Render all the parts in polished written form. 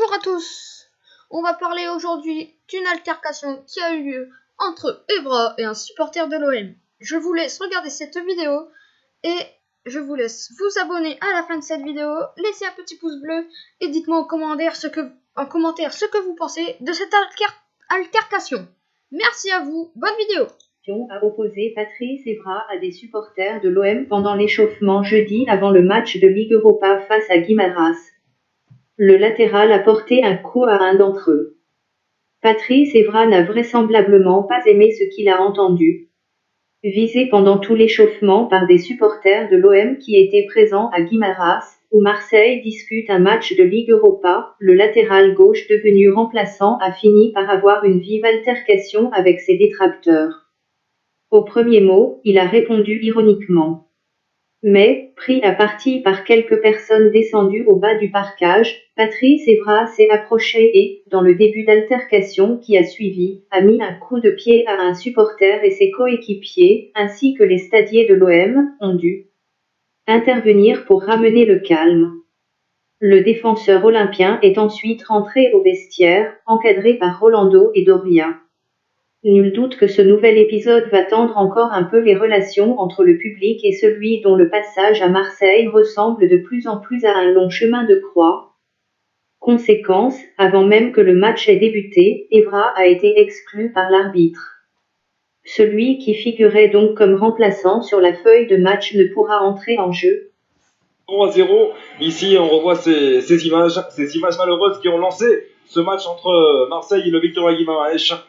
Bonjour à tous. On va parler aujourd'hui d'une altercation qui a eu lieu entre Evra et un supporter de l'OM. Je vous laisse regarder cette vidéo et je vous laisse vous abonner à la fin de cette vidéo, laissez un petit pouce bleu et dites-moi en commentaire ce que vous pensez de cette altercation. Merci à vous, bonne vidéo. A opposé Patrice Evra à des supporters de l'OM pendant l'échauffement jeudi avant le match de Ligue Europa face à Guimarães. Le latéral a porté un coup à un d'entre eux. Patrice Evra n'a vraisemblablement pas aimé ce qu'il a entendu. Visé pendant tout l'échauffement par des supporters de l'OM qui étaient présents à Guimarães, où Marseille dispute un match de Ligue Europa, le latéral gauche devenu remplaçant a fini par avoir une vive altercation avec ses détracteurs. Au premier mot, il a répondu ironiquement. Mais, pris à partie par quelques personnes descendues au bas du parcage, Patrice Evra s'est approché et, dans le début d'altercation qui a suivi, a mis un coup de pied à un supporter et ses coéquipiers, ainsi que les stadiers de l'OM, ont dû intervenir pour ramener le calme. Le défenseur olympien est ensuite rentré au vestiaire, encadré par Rolando et Doria. Nul doute que ce nouvel épisode va tendre encore un peu les relations entre le public et celui dont le passage à Marseille ressemble de plus en plus à un long chemin de croix. Conséquence, avant même que le match ait débuté, Evra a été exclu par l'arbitre. Celui qui figurait donc comme remplaçant sur la feuille de match ne pourra entrer en jeu. 3-0, ici on revoit ces images malheureuses qui ont lancé ce match entre Marseille et le Victoria Guimarães,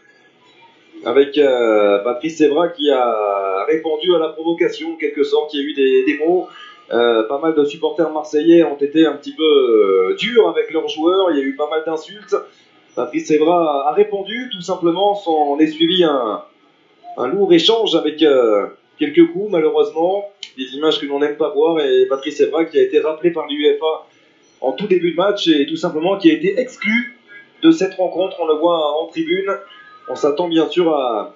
avec Patrice Evra qui a répondu à la provocation en quelque sorte. Il y a eu des mots, pas mal de supporters marseillais ont été un petit peu durs avec leurs joueurs, il y a eu pas mal d'insultes. Patrice Evra a répondu tout simplement, s'en est suivi un lourd échange avec quelques coups malheureusement, des images que l'on n'aime pas voir, et Patrice Evra qui a été rappelé par l'UEFA en tout début de match et tout simplement qui a été exclu de cette rencontre. On le voit en tribune. On s'attend bien sûr à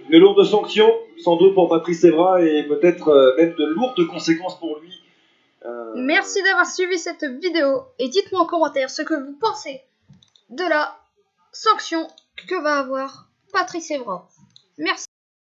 une lourde sanction, sans doute pour Patrice Evra, et peut-être même de lourdes conséquences pour lui. Merci d'avoir suivi cette vidéo et dites-moi en commentaire ce que vous pensez de la sanction que va avoir Patrice Evra. Merci.